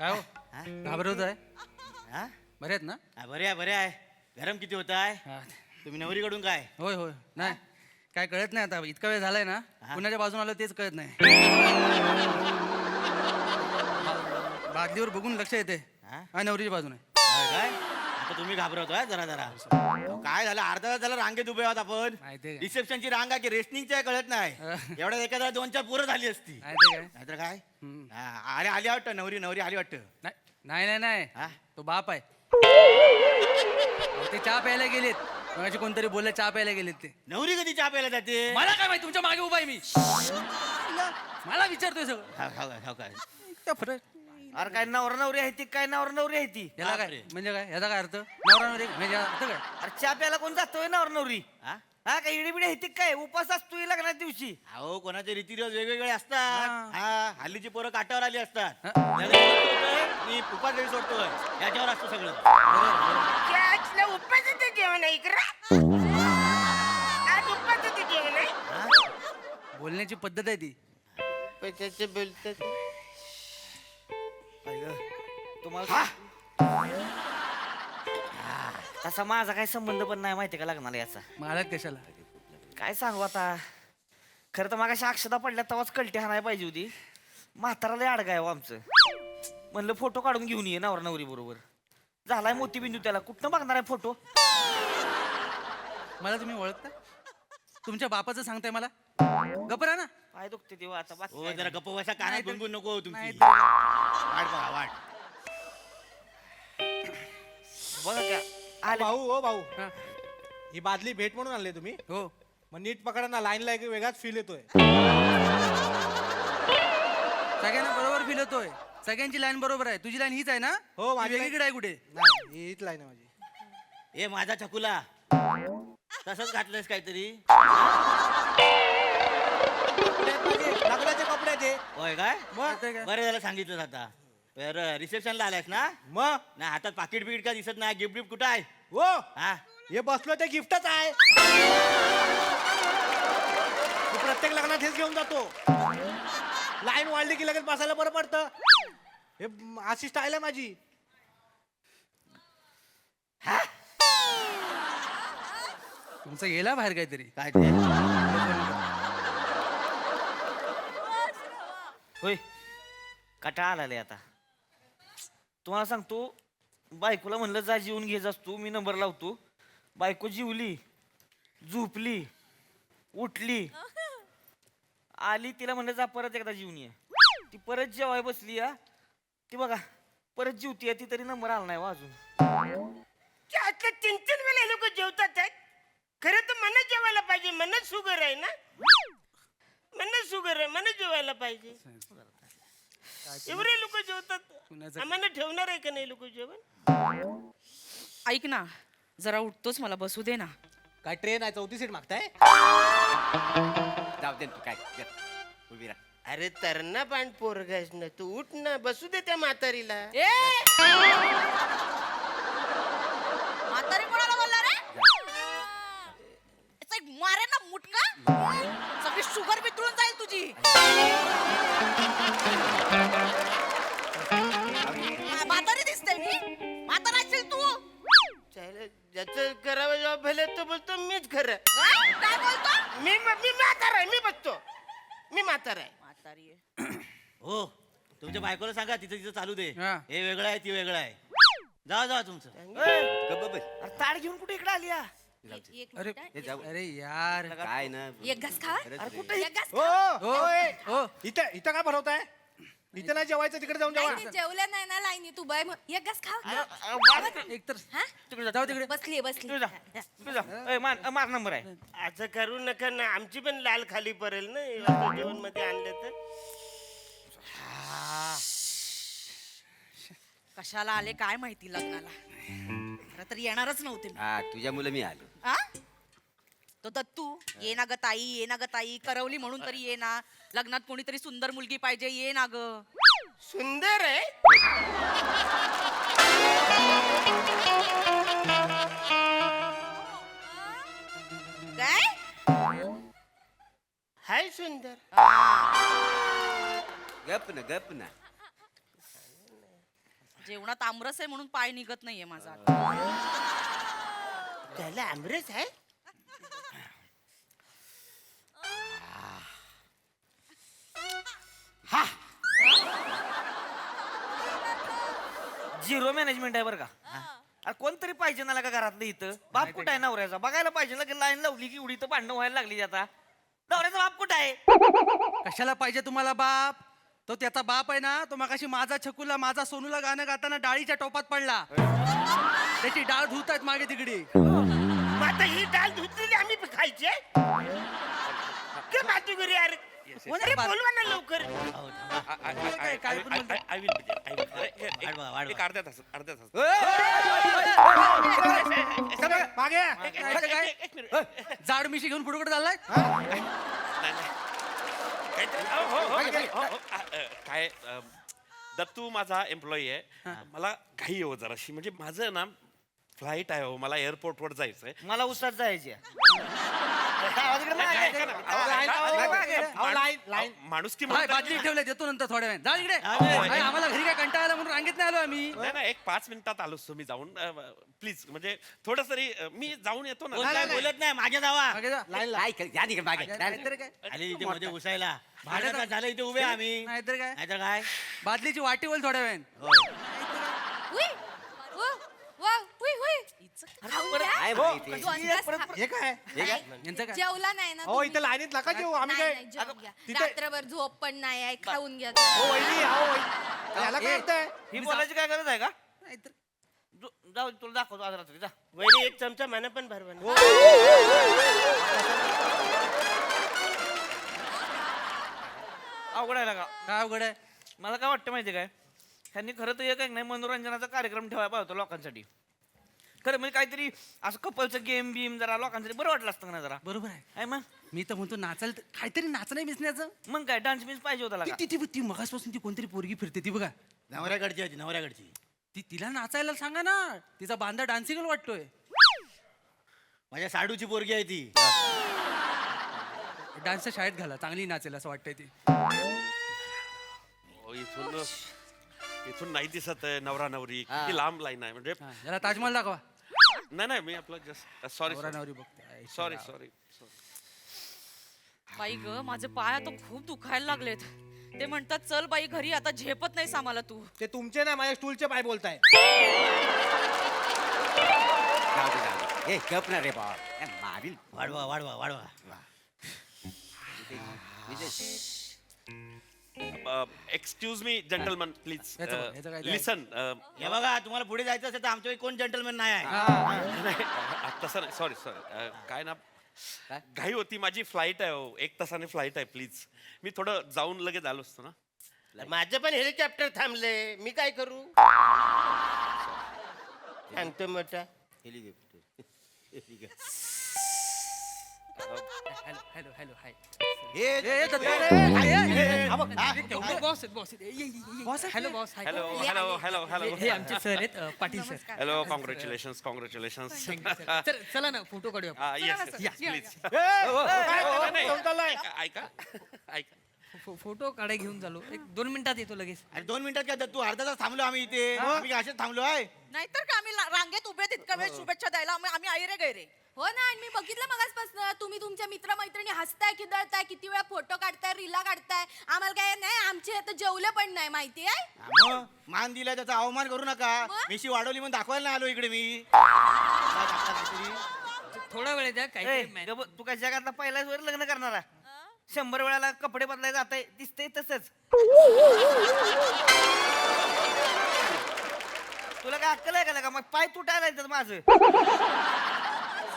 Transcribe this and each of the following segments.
काय हो हा? घाबरवत आहे हा? बरे आहेत ना बरे आहे बरे आहे. गरम किती होत आहे? हा. तुम्ही नवरीकडून काय? होय होय नाही काय कळत नाही आता इतका वेळ झालाय ना हा. कुणाच्या बाजून आलं तेच कळत नाही बादलीवर बघून लक्ष येते हा? हा नवरीच्या बाजूने होय काय? आता तुम्ही घाबरवतोय जरा जरा. अहो, काय झालं अर्धा तास झालं रांगेत उभे आहोत आपण. माहितीये का? रिसेप्शनची रांग आहे की रेशनिंगची आहे कळत नाही. एवढ्या एखाद्या 2-4 पोरं झाली असती. माहिती काय नाहीतर काय? हम्म. हा, अरे आली वाटतं नवरी नवरी आली वाटतं. नाही नाही नाही हा? तो बाप आहे अहो, ते चहा प्यायला गेलेत मगाशी कोणतरी बोलले चहा प्यायला गेलेत ते नवरी कधी चहा प्यायला जाते? मला काय माहिती तुमच्या मागे उभा आहे मी मला विचारतोय सगळं खाऊ काय? इतका फरक अरे काय नवरा नवरी आहे ती काय नवरा नवरी आहे ती याला काय बापरे. म्हणजे काय याचा काय अर्थ नवरा नवरी म्हणजे अर्थ काय अरे चहा प्यायला कोण जातोय नवरा नवरी हा? हा काय इडी बिडी आहे ती काय उपास असतोय लग्नाच्या दिवशी अहो कोणाचे रीतिरिवाज वेगवेगळे असतात. हा. हा हल्लीची पोरं काटावर आली असतात. हा. ज्याला सोडतोय, मी उपास वेळी सोडतोय याच्यावर असतं सगळं. आज उपासाचं जेवण आहे इकडं आज उपासाचं जेवण आहे हा? बोलण्याची पद्धत आहे ती पैशाचे बोलतात तुम्हाला तसा माझा काही संबंध पण नाही माहिती का लग्नाला याचा महाराज कशाला काय सांगू आता खरं तर मागाशी अक्षता पडल्या तेव्हाच कलटी हाणाय पाहिजे होती म्हाताराला अडगाय हो आमचं म्हणलं फोटो काढून घेऊन ये नवरा नवरी बरोबर झालाय मोतीबिंदू त्याला कुठनं बघणार आहे फोटो मला तुम्ही ओळखता तुमच्या बापाचं सांगताय मला गपरा ना पाय दुखते तेव्हा आता बाकी हो काय जरा नाही. गप्प बसा कानात नाही तर- गुणगुण नको तुमची. नाही वाट बघा वाट. बघा का आले भाऊ हो भाऊ हा. ही बादली भेट म्हणून आणले तुम्ही हो मग नीट पकडा ना लाईनला एक वेगळाच फील येतोय सगळ्यांना बरोबर फील होतोय सगळ्यांची लाईन बरोबर आहे तुझी लाईन हीच आहे ना हो, ती माझी वेगळीकडे आहे कुठे नाही हीच लाईन आहे माझी ए माझा छकुला तसंच घातलंयस काहीतरी. कपडे आहेत माझे, लग्नाचे कपडे आहेत हे. होय काय? कळतंय का? बरं झालं सांगितलं आता. बरं रिसेप्शनला आलायस ना? मग नाही हातात पाकिट बिकिट का दिसत नाही. गिफ्ट बिफ्ट कुठं आहे? हो हा हे बसलो ते गिफ्टच आहे मी प्रत्येक लग्नात हेच घेऊन जातो लाईन वाढली की लगेच बसायला बरं पडतं हे अशी स्टाईल आहे माझी तुमचं गेला बाहेर काहीतरी काय ते? होय कटाळा आलाय आता तुम्हाला सांगतो बायकोला म्हणलं जा जेवून घे जास तू मी नंबर लावतो बायको जीवली झोपली उठली आली तिला म्हणलं जा परत एकदा जेवून ये ती परत जेवाय बसली या ती बघा परत जेवती ती तरी नंबर आला नाही हो अजून आता 3-3 वेळा लोक जेवतात आहेत खरं तर मन जेवायला पाहिजे मन शुगर आहे ना मन शुगर आहे मन जेवायला पाहिजे एवढे लोक जेवतात कुणाचं- आम्हाला ठेवणार आहे का नाही लोक जेवण ऐक ना जरा उठतोच मला बसू दे ना काय ट्रेन आहे 34 सीट मागताय जाऊ दे तू काय ये, उभी राहा. अरे तरणा पांड पोरगास ना तू उठ ना बसू दे त्या म्हातारीला ए म्हातारी कोणाला बोलला रे याचा एक मारे ना मुटका सगळी शुगर वितळून जाईल तुझी म्हातारी दिसते मी म्हातारा असशील तू ज्याचं करावं जबाब भले तो बोलतो मीच खरं हा? काय बोलतो मी म्हातारा आहे मी बसतो मी म्हातारा आहे म्हातारी आहे. हो तुमच्या बायकोला सांगा तिचं तिचं चालू दे. हा. हे वेगळं आहे ती वेगळं आहे. जावा तुमचं. अरे ताड घेऊन कुठे इकडे आली या एक अरे मिनिट, अरे यार काय ना एक घास खा एक घास हो हो हो इथं इथं काय भरवताय इथं नाही जेवायचं तिकडे जाऊन जेवा जेवलं नाही ना लाईनी तू बाय एक घास खा एक तर हा? जाऊ तिकडे बसली बसली तू जा तू जा ए, मार नंबर आहे असं करू नका ना आमची पण लाल खाली पडेल ना असं जेवण मध्ये आणलं तर कशाला आले काय माहिती लग्नाला खरं तर येणारच नव्हते मी. तुझ्या मुलं मी आलो आ? तो दत्तू ये ना ग ताई करवली म्हणून तरी ये ना लग्नात कोणीतरी सुंदर मुलगी पाहिजे ये ना ग सुंदर आहे काय हाय सुंदर गप ना जेवणात आमरस आहे म्हणून पाय निघत नाहीये माझा. त्याला आमरस आहे. झिरो मॅनेजमेंट आहे बरं का. अरे कोणतरी पाहिजे ना का घरातलं इथं. बाप कुठं आहे नवऱ्याचा बघायला पाहिजे ना की लाईन लावली की उडी तर भांडणं व्हायला लागली आता. नवऱ्याचा बाप कुठं आहे. कशाला पाहिजे तुम्हाला बाप? तो त्याचा बाप आहे ना, तो मगाशी माझा छकुला माझा सोनूला गाणं गाताना डाळीच्या टोपात पडला. त्याची डाळ धुत आहेत मागे तिकडे. मग आता ही डाळ धुतलेली आम्ही खायची आहे? काय बाजू घरी यार. अरे बोलवा ना लवकर. काय पण म्हणतो. एक अर्ध्या तास मागे जाड मिशी घेऊन पुढे कुठे चाललाय? काय दत्तू माझा एम्प्लॉई आहे. मला घाई हो जराशी, म्हणजे माझं ना फ्लाईट आहे हो, मला एअरपोर्टवर जायचंय. मला उसात जायचे. माणूस की हाय, बादली ठेवले देतो नंतर थोड्या वेळ. जा इकडे. हाय, आम्हाला घरी काय कंटाळा आला म्हणून रांगेत नाही आलो आम्ही. नाही एक 5 मिनिटात आलोच तुम्ही जाऊन. प्लीज म्हणजे थोडं तरी मी जाऊन येतो ना. बोलत नाही मागे जावा. मागे जा. नाहीतर काय? आली इथे मध्ये घुसायला. भाडं का झालं इथे उभे आम्ही. नाहीतर काय? नाहीतर काय. बादलीची वाटी होईल थोड्या वेळ. हे काय यांचं काय? जेवला नाही ना हो इथे लाईनीत नका जेऊ. आम्ही नाही, काय नाही, जेवून घ्या. तिथे- रात्रभर झोप पण नाही आहे खाऊन घ्या हो वहिनी हो वहिनी. याला काय अर्थ आहे? ही बोलायची काय गरज आहे का. नाहीतर जाऊ तुला दाखवतो आज रात्री जा. वहिनी एक चमचा मला पण भरवा ना. अवघड आहे का. काय अवघड आहे? मला काय वाटतं माहिती काय, त्यांनी खरं तर एक नाही मनोरंजनाचा कार्यक्रम ठेवायला पाहिजे होता लोकांसाठी. खरं म्हणजे काहीतरी असं कपलचं गेम बिम जरा लोकांसाठी बरं वाटलं असतं ना जरा. बरोबर आहे. आहे मग. मी तर म्हणतो नाचायला काहीतरी नाचणं मिसण्याचं. मग काय डान्स बिन्स पाहिजे होता लागा. ती ती ती मगासपासून ती कोणतरी पोरगी फिरते ती बघा. नवऱ्याकडची होती नवऱ्याकडची. तिला नाचायला सांगा ना. तिचा बांधा डान्सिंग वाटतोय. माझ्या साडूची पोरगी आहे ती. डान्सच्या शाळेत घाला, चांगली नाचेल असं वाटतंय ती. हो, इथून नाही दिसत आहे नवरा नवरी. किती लांब लाईन आहे म्हणजे. हा, याला ताजमहल दाखवा. नाही मी आपलं जस्ट सॉरी नवरा नवरी बघते. सॉरी. बाई ग, माझे पाय आता खूप दुखायला लागलेत. ते म्हणतात चल बाई घरी, आता झेपत नाही आम्हाला तू. ते तुमचे ना माझ्या स्टूलचे पाय बोलताय. वाढवा. एक्सक्यूज मी जेंटलमन प्लीज याचं बघ, याचं काय ते लिसन. हे बघा तुम्हाला पुढे जायचं असेल तर आमच्या कोण जेंटलमॅन नाही आहे. तसं नाही. सॉरी काय ना घाई होती माझी. फ्लाईट आहे हो, 1 तासाने फ्लाईट आहे. प्लीज मी थोडं जाऊन लगेच आलो असतो ना. माझं पण हेलिकॉप्टर थांबले. मी काय करू? सांगतो मोठा. Hello hello hi. Hello boss. Hello हे आमचे सर आहेत पाटील सर. हॅलो. कॉंग्रॅच्युलेशन्स. चला ना फोटो काढूया. Yes please. ऐका फोटो काढाय घेऊन चालू. 1-2 मिनिटात येतो लगेच. अरे 2 मिनिटात काय तू अर्धा तास थांबलो आम्ही इथे. आम्ही काय असेच थांबलो आहे. नाहीतर का आम्ही रांगेत उभे तितका वेळ शुभेच्छा द्यायला आम्ही आयरे गैरे. हो ना. आणि मी बघितलं मगासपासून तुम्ही तुमच्या मित्रमैत्रिणी हसताय खिदळताय, किती वेळा फोटो काढताय, रीला काढताय. आम्हाला काय नाही, आमचे आता जेवले पण नाही माहिती आहे. मग मान दिलाय त्याचा अवमान करू नका. मग? मिशी वाढवली म्हणून दाखवायला नाही आलो इकडे मी. थोडा वेळ द्या. ए, काही गब- तू काय जगातला पहिलाच वर लग्न करणारा. 100 वेळाला कपडे बदलाय जाताय दिसतंय तसंच. तुला काय अक्कल आहे का मग पाय तुटायला येतात माझं.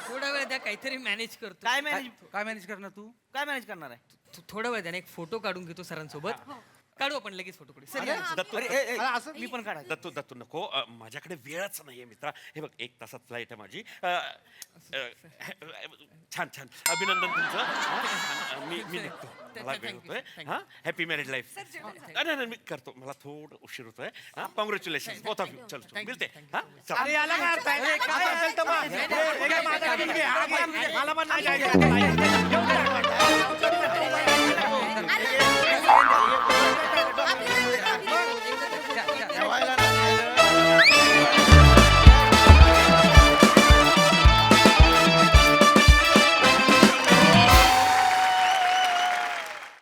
थोडा वेळ द्या, काहीतरी मॅनेज करतो. काय मॅनेज काय मॅनेज करणार तू? काय मॅनेज करणार आहे. थोडा वेळ द्या ना, एक फोटो काढून घेतो सरांसोबत. काढू आपण लगेच फोटो काढू. सर या. दत्तू मी पण काढा. दत्तू नको. माझ्याकडे वेळच नाहीये मित्रा. हे बघ 1 तासात फ्लाईट आहे माझी. छान अभिनंदन तुमचं. मी निघतो. मला वेळ होतोय. हा हॅपी मॅरिड लाईफ. नाही मी करतो. मला थोडं उशीर होतोय. हा कॉंग्रॅच्युलेशन बोथ ऑफ यू. चल मिळते. हा अरे याला काय अर्थ आहे? काय असेल तर मग. हे काय माझा घे, मला पण नाही जायचं. अरे,